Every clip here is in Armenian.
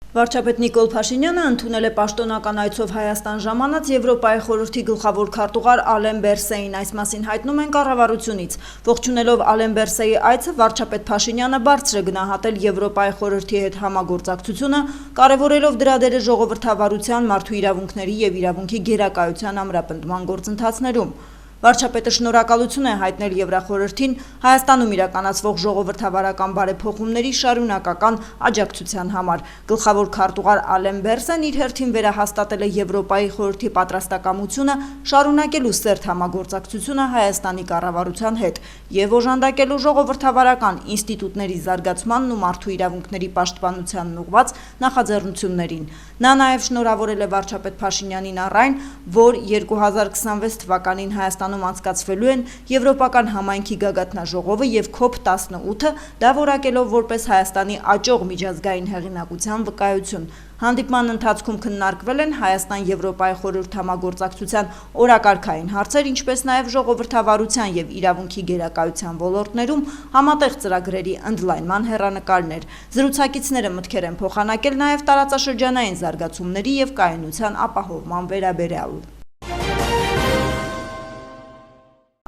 Վարչապետ Նիկոլ Փաշինյանը ընդունել է պաշտոնական այցով Հայաստան ժամանած Եվրոպայի խորհրդի գլխավոր քարտուղար Ալեն Բերսեին, այս մասին հայտնում են կառավարությունից։ Ողջունելով Ալեն Բերսեի այցը, վարչապետ Փաշինյանը բարձր է գնահատել Եվրոպայի խորհրդի հետ համագործակցությունը, կարևորելով դրա դերը ժողովրդավարության, մարդու իրավունքների և իրավունքի գերակայության ամրապնդման գործընթացներում։ Վարչապետը շնորհակալություն է հայտնել Եվրախորհրդին Հայաստանում իրականացվող ժողովրդավարական բարեփոխումների շարունակական աջակցության համար։ Գլխավոր քարտուղար Ալեն Բերսեն իր հերթին վերահաստատել է Եվրոպայի խորհրդի պատրաստակամությունը շարունակելու սերտ համագործակցությունը Հայաստանի կառավարության հետ և օժանդակելու ժողովրդավարական ինստիտուտների զարգացմանն ու մարդու իրավունքների պաշտպանությանն ուղղված նախաձեռնություններին։ Նա նաև շնորհավորել է վարչապետ Փաշինյանին առ այն, որ 2026 թվականին Հայաստանում անցկացվելու են Եվրոպական համայնքի գագաթնաժողովը և COP18-ը, դա որակելով որպես Հայաստանի աճող միջազգային հեղինակության վկայություն։ Հանդիպման ընթացքում քննարկվել են Հայաստան-Եվրոպայի խորհուրդ համագործակցության օրակարգային հարցեր, ինչպես նաև ժողովրդավարության և իրավունքի գերակայության ոլորտներում համատեղ ծրագրերի ընդլայնման հեռանկարներ։ Զրուցակիցները մտքեր են փոխանակել նաև տարածաշրջանային զարգացումների և կայունության ապահովման վերաբերյալ։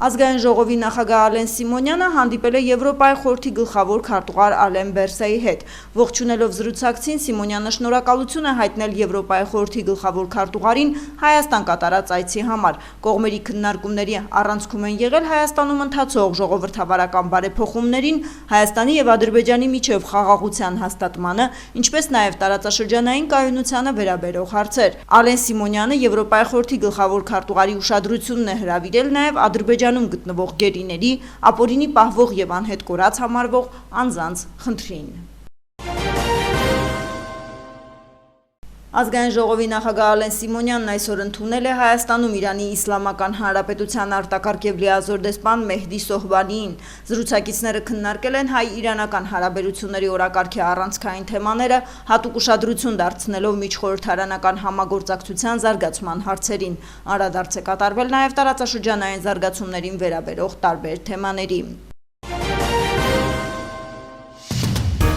Ազգային ժողովի նախագահ Ալեն Սիմոնյանը հանդիպել է Եվրոպայի խորհրդի գլխավոր քարտուղար Ալեն Բերսեի հետ։ Ողջունելով զրուցակցին, Սիմոնյանը շնորհակալություն է հայտնել Եվրոպայի խորհրդի գլխավոր քարտուղարին Հայաստան կատարած այցի համար։ Կողմերի քննարկումների առանցքում են եղել Հայաստանում ընթացող ժողովրդավարական բարեփոխումներին, Հայաստանի և Ադրբեջանի միջև խաղաղության հաստատմանը, ինչպես նաև տարածաշրջանային կայունությանը վերաբերող հարցեր։ Ալեն Սիմոնյանը Եվրոպայի խորհրդի գլխավոր քարտուղարի ուշադրությունն է հրավիրել նաև Ադրբեջանում գտնվող գերիների, ապօրինի պահվող և անհետ կորած համարվող անձանց խնդրին։ Ազգային ժողովի նախագահ Ալեն Սիմոնյանն այսօր ընդունել է Հայաստանում Իրանի Իսլամական Հանրապետության արտակարգ և լիազոր դեսպան Մեհդի Սոհբանիին։ Զրուցակիցները քննարկել են հայ-իրանական հարաբերությունների օրակարգի առանցքային թեմաները, հատուկ ուշադրություն դարձնելով միջխորհրդարանական համագործակցության զարգացման հարցերին։ Անդրադարձ է կատարվել նաև տարածաշրջանային զարգացումներին վերաբերող տարբեր թեմաների։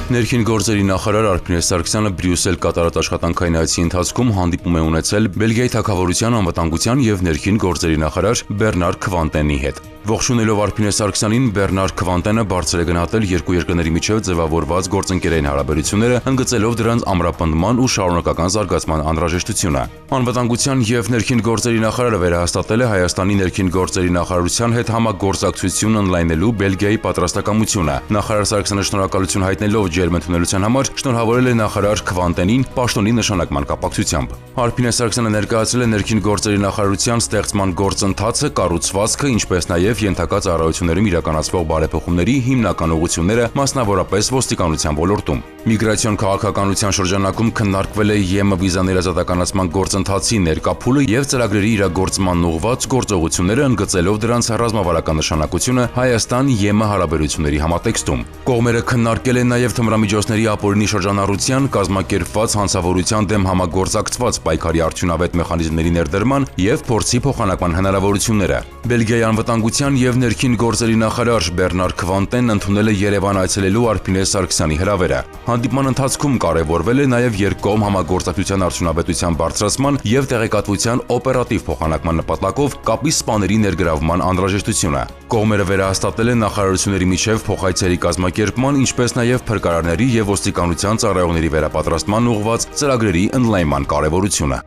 Ներքին գործերի նախարար Արփինե Սարգսյանը Բրյուսել կատարած աշխատանքային այցի ընթացքում հանդիպում է ունեցել Բելգիայի թագավորության անվտանգության և ներքին գործերի նախարար Բեռնար Քվանտենի հետ։ Ողջունելով Արփինե Սարգսյանին, Բեռնար Քվանտենը բարձր է գնահատել երկու երկրների միջև ձևավորված գործընկերային հարաբերությունները, ընդգծելով դրանց ամրապնդման ու շարունակական զարգացման անհրաժեշտությունը։ Անվտանգության և ներքին գործերի նախարարը վերահաստատել է Հայաստանի ներքին գործերի նախարարության հետ համագործակցություն ընդլայնելու Բելգիայի պատրաստակամությունը։ Նախարար Սարգսյանը շնորհակալություն հայտնելով ջերմ ընդունելության համար շնորհավորել է նախարար Քվանտենին պաշտոնի նշանակման կապակցությամբ։ Արփինե Սարգսյանը ներկայացրել է ներքին գործերի նախարարության ստեղծման գործընթացը, կառուցվածքը, ինչպես նաև ենթակա ծառայություններում իրականացվող բարեփոխումների հիմնական ուղղությունները, մասնավորապես ոստիկանության ոլորտում։ Միգրացիոն քաղաքականության շրջանակում քննարկվել է ԵՄ վիզաների ազատականացման գործընթացի ներկա փուլը և ծրագրերի իրագործմանն ուղղված գործողությունները, ընդգծելով դրանց ռազմավարական նշանակությունը Հայաստան-ԵՄ հարաբերությունների համատեքստում։ Կողմերը քննարկել են նաև թմրամիջոցների ապօրինի շրջանառության, կազմակերպված հանցավորության դեմ համագործակցված պայքարի արդյունավետ մեխանիզմների ներդրման և փորձի փոխանակման հնարավորությունները։ Բելգիայի անվտանգության և ներքին գործերի նախարար Բեռնար Քվանտենն ընդունել է Երևան այցելելու Արփինե Սարգսյանի հրավերը։ Հանդիպման ընթացքում կարևորվել է նաև երկկողմ համագործակցության արդյունավետության բարձրացման և տեղեկատվության օպերատիվ փոխանակման նպատակով կապի սպաների ներգրավման անհրաժեշտությունը։ Կողմերը վերահաստատել են նախարարությունների միջև փոխայցերի կազմակերպման, ինչպես նաև փրկարարների և ոստիկանության ծառայողների վերապատրաստման ուղղված ծրագրերի ընդլայնման կարևորությունը։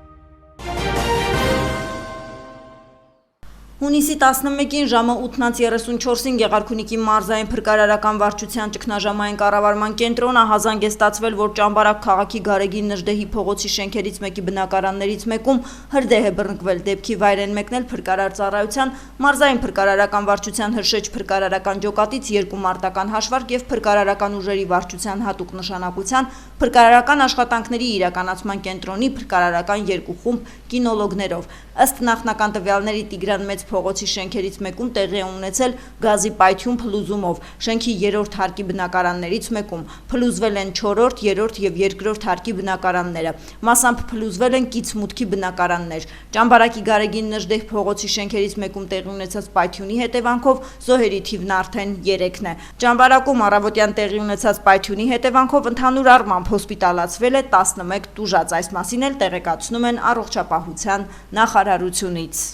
Հունիսի 11-ին ժամը 8:34-ին Գեղարքունիքի մարզային փրկարարական վարչության ճգնաժամային կառավարման կենտրոն ահազանգ է ստացվել, որ Ճամբարակ քաղաքի Գարեգին Նժդեհի փողոցի շենքերից մեկի բնակարաններից մեկում հրդեհ է բռնկվել։ Դեպքի վայր են մեկնել փրկարար ծառայության, մարզային փրկարարական վարչության Հրշեջ փրկարարական ջոկատից 2 մարտական հաշվարկ և փրկարարական ուժերի վարչության հատուկ նշանակության փրկարարական աշխատանքների իրականացման կենտրոնի փրկարարական 2 խումբ կինոլոգներով։ Ըստ նախնական տվյալների Տիգրան Մեծ փողոցի շենքերից մեկում տեղի է ունեցել գազի պայթյուն փլուզումով։ Շենքի 3-րդ հարկի բնակարաններից մեկում փլուզվել են 4-րդ, 3-րդ եւ 2-րդ հարկի բնակարանները։ Մասամբ փլուզվել են կից մուտքի բնակարաններ։ Ճամբարակի Գարեգին Նժդեհ փողոցի շենքերից մեկում տեղի ունեցած պայթյունի հետևանքով զոհերի թիվն արդեն 3-ն է։ Ճամբարակում առավոտյան տեղի ունեցած պայթյունի հետևանքով ընդհանուր առմամբ հոսպիտալացվել է 11 տուժած, այս մասին էլ տեղեկացնում են առողջապահության նախարարությունից։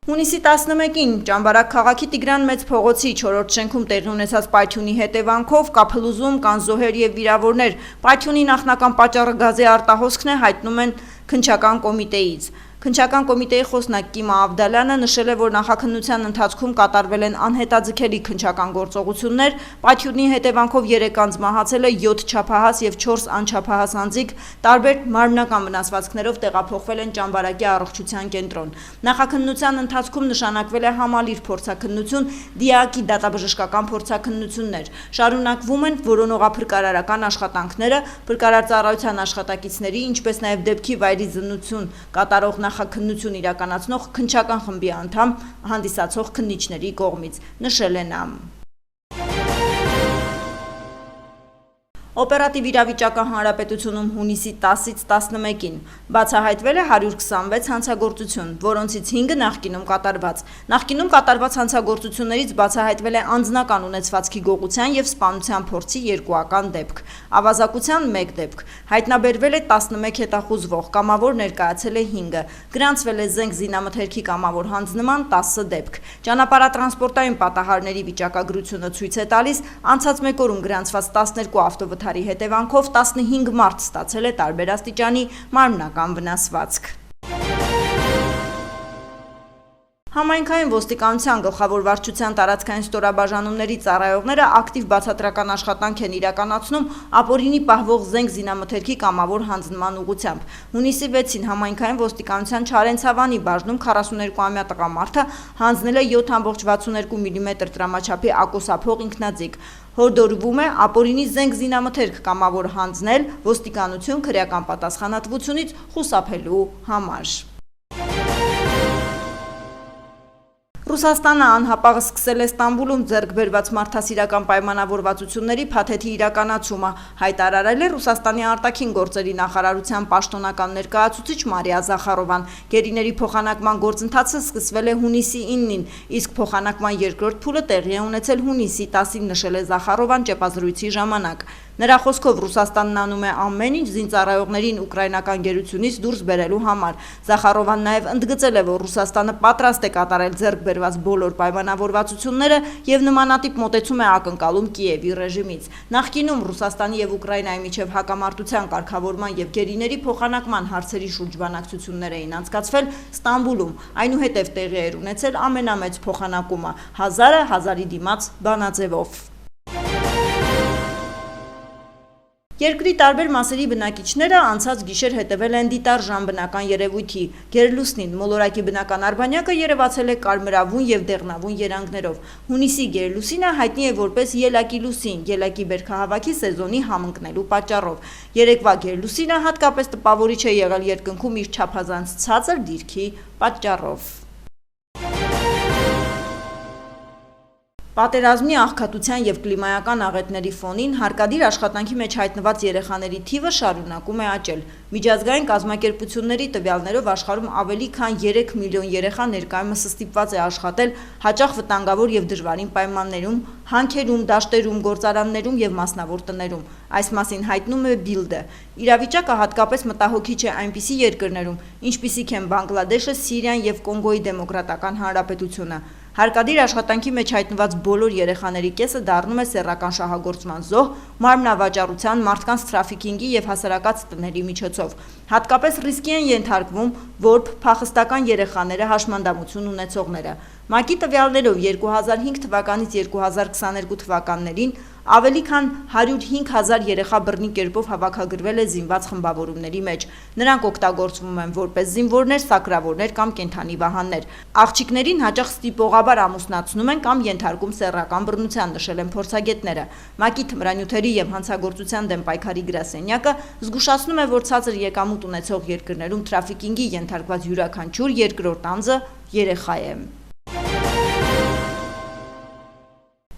Հունիսի 11-ին Ճամբարակ քաղաքի Տիգրան Մեծ փողոցի 4-րդ շենքում տեղի ունեցած պայթյունի հետևանքով կա փլուզում, կան զոհեր եւ վիրավորներ։ Պայթյունի նախնական պատճառը գազի արտահոսքն է, հայտնում են քննչական կոմիտեից։ Քննչական կոմիտեի խոսնակ Կիմա Ավդալյանը նշել է, որ նախաքննության ընթացքում կատարվել են անհետաձգելի քննչական գործողություններ, պայթյունի հետևանքով 3 անձ մահացել է, 7 չափահաս եւ 4 անչափահաս անձիկ տարբեր մարմնական վնասվածքներով տեղափոխվել են Ճամբարակի առողջության կենտրոն։ Նախաքննության ընթացքում նշանակվել է համալիր փորձաքննություն, դիակի դատաբժշկական փորձաքննություններ։ Շարունակվում են որոնողափրկարարական աշխատանքները, փրկարար ծառայության աշխատակիցների, ինչպես նաեւ դեպքի վայրի զննություն կատարող նախաքննություն իրականացնող քննչական խմբի անդամ հանդիսացող քննիչների կողմից, նշել է նա։ Օպերատիվ իրավիճակը հանրապետությունում հունիսի 10-ից 11-ին բացահայտվել է 126 հանցագործություն, որոնցից 5-ը նախկինում կատարված։ Նախկինում կատարված հանցագործություններից բացահայտվել է անձնական ունեցվածքի գողության եւ սպանության փորձի 2-ական դեպք, ավազակության 1 դեպք, հայտնաբերվել է 11 հետախուզվող, կամավոր ներկայացել է 5-ը, գրանցվել է զենք զինամթերքի կամավոր հանձնման 10 դեպք։ Ճանապարհատրանսպորտային պատահարների վիճակագրությունը ցույց է տալիս, անցած 1 օրում գրանցված 12 ավտովթարի հետևանքով 15 մարդ ստացել է տարբեր աստիճանի մարմնական վնասվածք։ Համայնքային ոստիկանության գլխավոր վարչության տարածքային ստորաբաժանումների ծառայողները ակտիվ բացատրական աշխատանք են իրականացնում ապօրինի պահվող զենք զինամթերքի կամավոր հանձնման ուղղությամբ։ Հունիսի 6-ին համայնքային ոստիկանության Չարենցավանի բաժնում 42-ամյա տղամարդը հանձնել է 7.62 մմ տրամաչափի ակոսափող ինքնաձիգ։ Հորդորվում է ապօրինի զենք զինամթերք կամավոր հանձնել ոստիկանություն քրեական պատասխանատվությունից խուսափելու համար։ Ռուսաստանը անհապաղ սկսել է Ստամբուլում ձեռք բերված մարդասիրական պայմանավորվածությունների փաթեթի իրականացումը, հայտարարել է Ռուսաստանի արտաքին գործերի նախարարության պաշտոնական ներկայացուցիչ Մարիա Զախարովան։ Գերիների փոխանակման գործընթացը սկսվել է հունիսի 9-ին, իսկ փոխանակման երկրորդ փուլը տեղի է ունեցել հունիսի 10-ին, նշել է Զախարովան ճեպազրույցի ժամանակ։ Նրա խոսքով Ռուսաստանն անում է ամեն ինչ զինծառայողներին ուկրաինական գերությունից դուրս բերելու համար։ Զախարովան նաև ընդգծել է, որ Ռուսաստանը պատրաստ է կատարել ձեռք բերված բոլոր պայմանավորվածությունները եւ նմանատիպ մոտեցում է ակնկալում Կիևի ռեժիմից։ Նախկինում Ռուսաստանի եւ Ուկրաինայի միջև հակամարտության կարգավորման եւ գերիների փոխանակման հարցերի շուրջ բանակցություններ էին անցկացվել Ստամբուլում, այնուհետև տեղի էր ունեցել ամենամեծ փոխանակումը 1000-ի դիմաց բանաձևով։ Երկրի տարբեր մասերի բնակիչները անցած գիշեր հետևել են դիտարժան բնական երևույթի։ Գերլուսնին մոլորակի բնական արբանյակը երևացել է կարմրավուն եւ դեղնավուն երանգներով։ Հունիսի գերլուսինը հայտնի է որպես ելակի լուսին, ելակի բերքահավաքի սեզոնի համընկնելու պատճառով։ Երեկվա գերլուսինը հատկապես տպավորիչ է եղել երկնքում իր չափազանց ցածր դիրքի պատճառով։ Պատերազմի, աղքատության եւ կլիմայական աղետների ֆոնին հարկադիր աշխատանքի մեջ հայտնված երեխաների թիվը շարունակում է աճել։ Միջազգային կազմակերպությունների տվյալներով աշխարհում ավելի քան 3 միլիոն երեխա ներկայումս ստիպված է աշխատել հաճախ վտանգավոր եւ դժվարին պայմաններում, հանքերում, դաշտերում, գործարաններում եւ մասնավոր տներում։ Այս մասին հայտնում է Bild-ը։ Իրավիճակը հատկապես մտահոգիչ է այնպիսի երկրներում, ինչպիսիք են Բանգլադեշը, Սիրիան եւ Կոնգոյի Դեմոկրատական Հանրապետությունը։ Հարկադիր աշխատանքի մեջ հայտնված բոլոր երեխաների կեսը դառնում է սեռական շահագործման զոհ, մարմնավաճառության, մարդկանց թրաֆիքինգի եւ հասարակած տների միջոցով։ Հատկապես ռիսկի են ենթարկվում որբ փախստական երեխաները, հաշմանդամություն ունեցողները։ ՄԱԿ-ի տվյալներով 2005 թվականից 2022 թվականներին ավելի քան 105,000 երեխա բռնի կերպով հավաքագրվել է զինված խմբավորումների մեջ։ Նրանք օգտագործվում են որպես զինվորներ, սակրավորներ կամ կենդանի վահաններ։ Աղջիկներին հաճախ ստիպողաբար ամուսնացնում են կամ ենթարկում սեռական բռնության, նշել են փորձագետները։ ՄԱԿ-ի թմրանյութերի եւ հանցագործության դեմ պայքարի գրասենյակը զգուշացնում է, որ ցածր եկամուտ ունեցող երկրներում թրաֆիկինգի ենթարկված յուրաքանչյուր երկրորդ անձը երեխա է։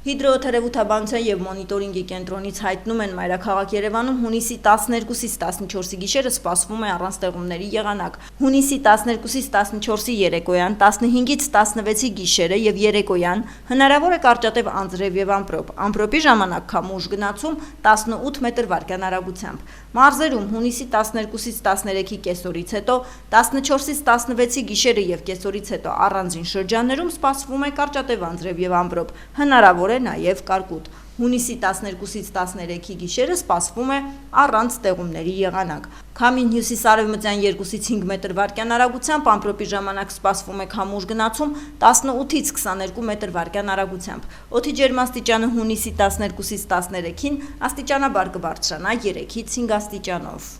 Հիդրոթերապևտաբանության եւ մոնիտորինգի կենտրոնից հայտնում են, մայրաքաղաք Երևանում հունիսի 12-ից 14-ի գիշերը սպասվում է առանց տեղումների եղանակ։ Հունիսի 12-ից 14-ի երեկոյան, 15-ից 16-ի գիշերը եւ երեկոյան հնարավոր է կարճատև անձրև եւ ամպրոպ։ Ամպրոպի ժամանակ քամուշ գնացում 18 մետր/վայրկյան արագությամբ։ Մարզերում հունիսի 12-ից 13-ի կեսօրից հետո, 14-ից 16-ի գիշերը եւ կեսօրից հետո առանձին շրջաններում սպասվում է կարճատև անձրև եւ ամպրոպ։ Հնարավոր է նաև կարկուտ։ Հունիսի 12-ից 13-ի գիշերը սպասվում է առանց տեղումների եղանակ։ Քամին հյուսիս-արևմտյան 2-ից 5 մետր/վայրկյան արագությամբ, ամպրոպի ժամանակ սպասվում է քամուշ գնացում 18-ից 22 մետր/վայրկյան արագությամբ։ Օդի ջերմաստիճանը հունիսի 12-ից 13-ին աստիճանաբար կբարձրանա 3-ից 5 աստիճանով։